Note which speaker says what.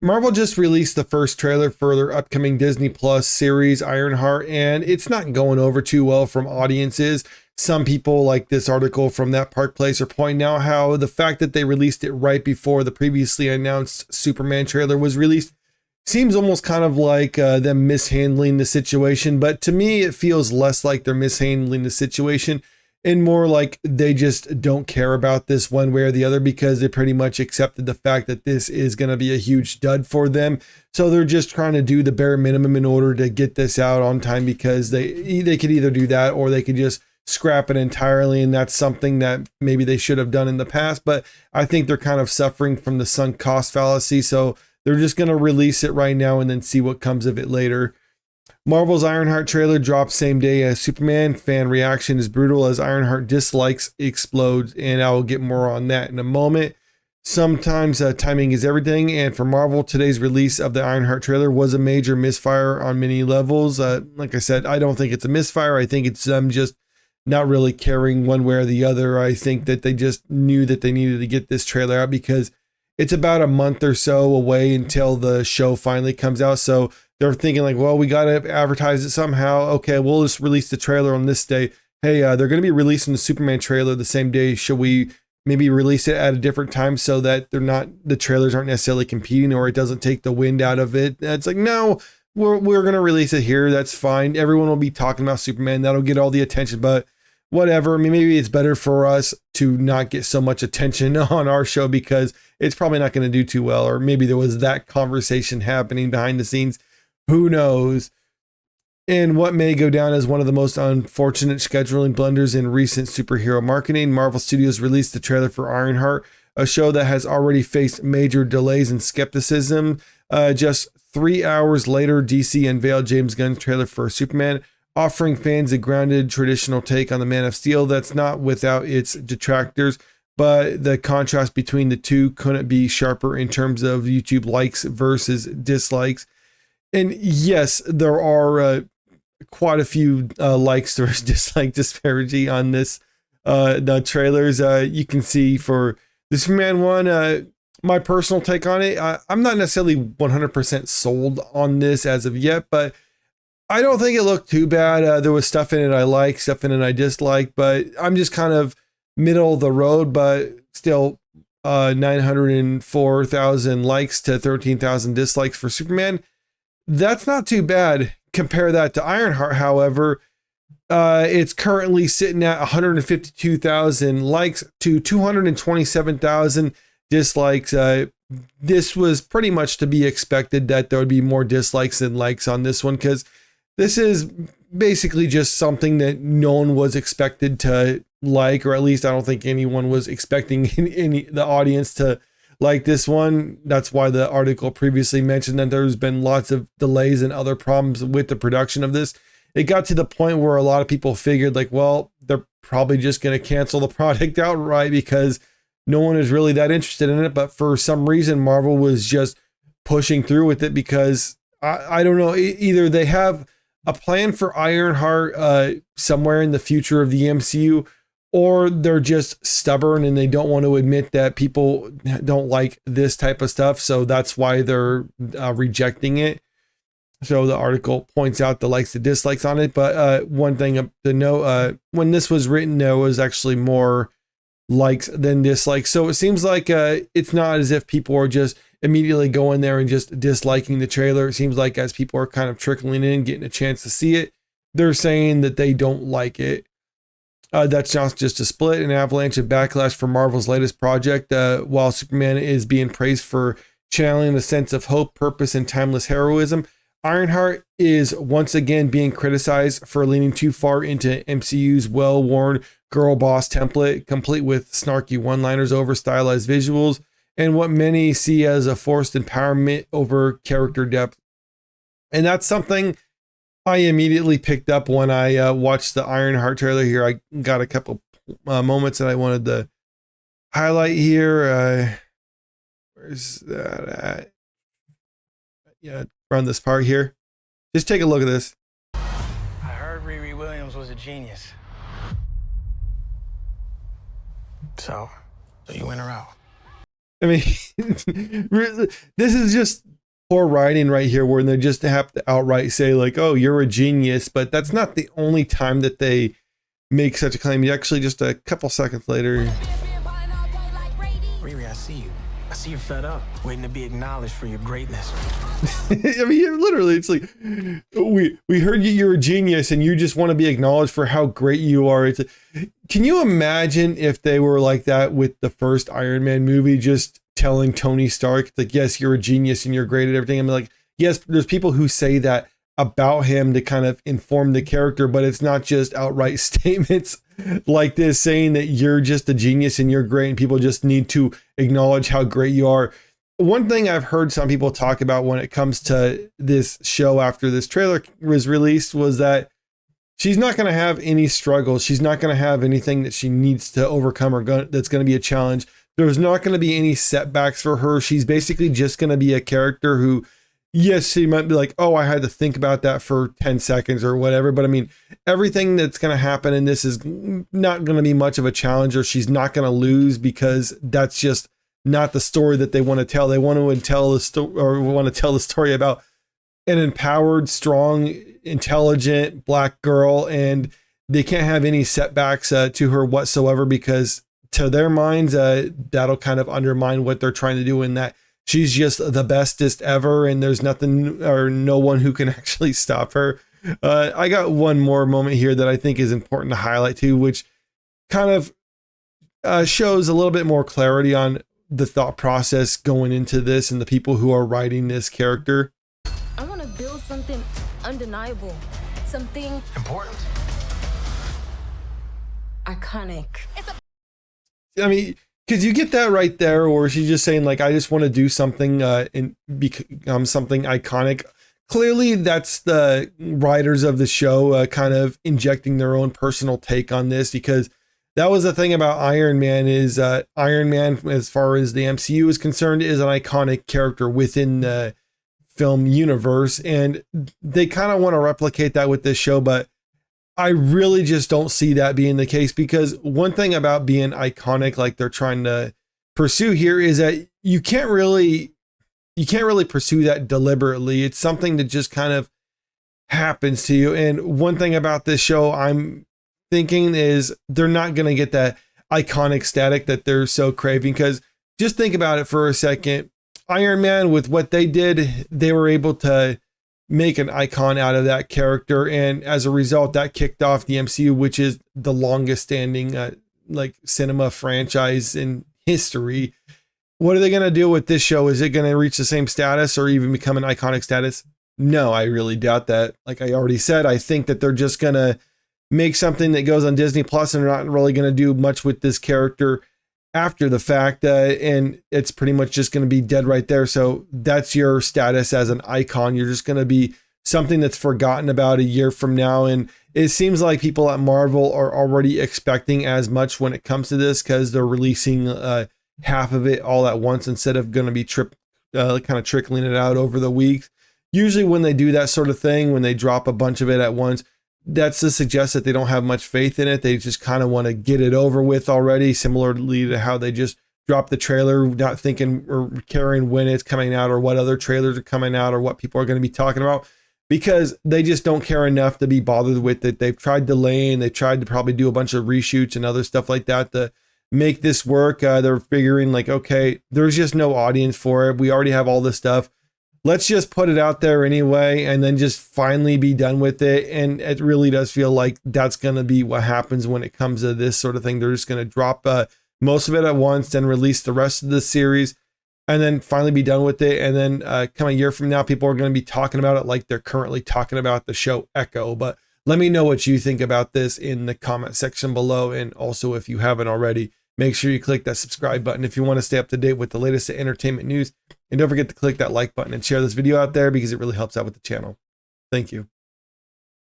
Speaker 1: Marvel just released the first trailer for their upcoming Disney Plus series, Ironheart, and it's not going over too well from audiences. Some people, like this article from That Park Place, are pointing out how the fact that they released it right before the previously announced Superman trailer was released seems almost kind of like them mishandling the situation. But to me, it feels less like they're mishandling the situation and more like they just don't care about this one way or the other, because they pretty much accepted the fact that this is going to be a huge dud for them. So they're just trying to do the bare minimum in order to get this out on time, because they could either do that or they could just scrap it entirely. And that's something that maybe they should have done in the past. But I think they're kind of suffering from the sunk cost fallacy. So they're just going to release it right now and then see what comes of it later. Marvel's Ironheart trailer dropped same day as Superman. Fan reaction is brutal as Ironheart dislikes explode, and I will get more on that in a moment. Sometimes timing is everything, and for Marvel, today's release of the Ironheart trailer was a major misfire on many levels. Like I said, I don't think it's a misfire. I think it's them just not really caring one way or the other. I think that they just knew that they needed to get this trailer out because it's about a month or so away until the show finally comes out. So they're thinking like, well, we got to advertise it somehow. Okay, we'll just release the trailer on this day. Hey, they're going to be releasing the Superman trailer the same day. Should we maybe release it at a different time so that the trailers aren't necessarily competing, or it doesn't take the wind out of it? It's like, no, we're going to release it here. That's fine. Everyone will be talking about Superman. That'll get all the attention, but whatever. I mean, maybe it's better for us to not get so much attention on our show because it's probably not going to do too well. Or maybe there was that conversation happening behind the scenes. Who knows? And what may go down as one of the most unfortunate scheduling blunders in recent superhero marketing, Marvel Studios released the trailer for Ironheart, a show that has already faced major delays and skepticism. Just 3 hours later, DC unveiled James Gunn's trailer for Superman, offering fans a grounded, traditional take on the Man of Steel that's not without its detractors. But the contrast between the two couldn't be sharper in terms of YouTube likes versus dislikes. And yes, there are quite a few likes versus dislike disparity on this. The trailers you can see for the Superman one. My personal take on it, I'm not necessarily 100% sold on this as of yet, but I don't think it looked too bad. There was stuff in it I like, stuff in it I dislike, but I'm just kind of middle of the road, but still 904,000 likes to 13,000 dislikes for Superman. That's not too bad. Compare that to Ironheart, however. It's currently sitting at 152,000 likes to 227,000 dislikes. This was pretty much to be expected that there would be more dislikes than likes on this one, because this is basically just something that no one was expected to like, or at least I don't think anyone was expecting the audience to like this one. That's why the article previously mentioned that there's been lots of delays and other problems with the production of this. It got to the point where a lot of people figured like, well, they're probably just going to cancel the product outright because no one is really that interested in it. But for some reason, Marvel was just pushing through with it because I don't know, either they have a plan for Ironheart somewhere in the future of the MCU, or they're just stubborn and they don't want to admit that people don't like this type of stuff. So that's why they're rejecting it. So the article points out the likes and dislikes on it. But one thing to note, when this was written, there was actually more likes than dislikes. So it seems like it's not as if people are just immediately going there and just disliking the trailer. It seems like as people are kind of trickling in, getting a chance to see it, they're saying that they don't like it. That's not just a split, an avalanche of backlash for Marvel's latest project. While Superman is being praised for channeling a sense of hope, purpose, and timeless heroism, Ironheart is once again being criticized for leaning too far into MCU's well-worn girl boss template, complete with snarky one-liners over stylized visuals, and what many see as a forced empowerment over character depth. And that's something I immediately picked up when I watched the Ironheart trailer here. I got a couple moments that I wanted to highlight here. Where's that at? Yeah, around this part here. Just take a look at this.
Speaker 2: I heard Riri Williams was a genius. So you in or out?
Speaker 1: I mean, this is just poor writing right here where they just have to outright say like, oh, you're a genius. But that's not the only time that they make such a claim. You actually, just a couple seconds later.
Speaker 2: Riri, I see you. I see you're fed up, waiting to be acknowledged for your greatness.
Speaker 1: I mean, literally, it's like, we heard you're a genius and you just want to be acknowledged for how great you are. Can you imagine if they were like that with the first Iron Man movie, just telling Tony Stark, like, yes, you're a genius and you're great at everything. I'm like, yes, there's people who say that about him to kind of inform the character, but it's not just outright statements like this saying that you're just a genius and you're great and people just need to acknowledge how great you are. One thing I've heard some people talk about when it comes to this show after this trailer was released was that she's not going to have any struggles. She's not going to have anything that she needs to overcome or that's going to be a challenge. There's not going to be any setbacks for her. She's basically just going to be a character who, yes, she might be like, oh, I had to think about that for 10 seconds or whatever. But I mean, everything that's going to happen in this is not going to be much of a challenge, or she's not going to lose, because that's just not the story that they want to tell. They want to tell the story about an empowered, strong, intelligent Black girl, and they can't have any setbacks to her whatsoever, because to their minds, that'll kind of undermine what they're trying to do, in that she's just the bestest ever and there's nothing or no one who can actually stop her. I got one more moment here that I think is important to highlight too, which kind of shows a little bit more clarity on the thought process going into this and the people who are writing this character.
Speaker 3: I want to build something undeniable, something
Speaker 2: Important?
Speaker 3: iconic.
Speaker 1: I mean, because you get that right there, or she's just saying like, I just want to do something and become something iconic. Clearly, that's the writers of the show kind of injecting their own personal take on this, because that was the thing about Iron Man is Iron Man, as far as the MCU is concerned, is an iconic character within the film universe. And they kind of want to replicate that with this show, but I really just don't see that being the case, because one thing about being iconic, like they're trying to pursue here, is that you can't really pursue that deliberately. It's something that just kind of happens to you. And one thing about this show I'm thinking is they're not going to get that iconic static that they're so craving, because just think about it for a second. Iron Man, with what they did, they were able to make an icon out of that character, and as a result that kicked off the MCU, which is the longest standing like cinema franchise in history. What are they going to do with this show? Is it going to reach the same status or even become an iconic status? No, I really doubt that. Like I already said, I think that they're just going to make something that goes on Disney Plus, and they're not really going to do much with this character after the fact, and it's pretty much just going to be dead right there. So that's your status as an icon. You're just going to be something that's forgotten about a year from now. And it seems like people at Marvel are already expecting as much when it comes to this, because they're releasing half of it all at once instead of going to be kind of trickling it out over the weeks. Usually when they do that sort of thing, when they drop a bunch of it at once, that's to suggest that they don't have much faith in it. They just kind of want to get it over with already, similarly to how they just dropped the trailer, not thinking or caring when it's coming out or what other trailers are coming out or what people are going to be talking about, because they just don't care enough to be bothered with it. They've tried delaying, they tried to probably do a bunch of reshoots and other stuff like that to make this work. They're figuring like, okay, there's just no audience for it. We already have all this stuff. Let's just put it out there anyway, and then just finally be done with it. And it really does feel like that's going to be what happens when it comes to this sort of thing. They're just going to drop most of it at once, then release the rest of the series, and then finally be done with it. And then come a year from now, people are going to be talking about it like they're currently talking about the show Echo. But let me know what you think about this in the comment section below. And also, if you haven't already, make sure you click that subscribe button if you want to stay up to date with the latest entertainment news. And don't forget to click that like button and share this video out there, because it really helps out with the channel. Thank you.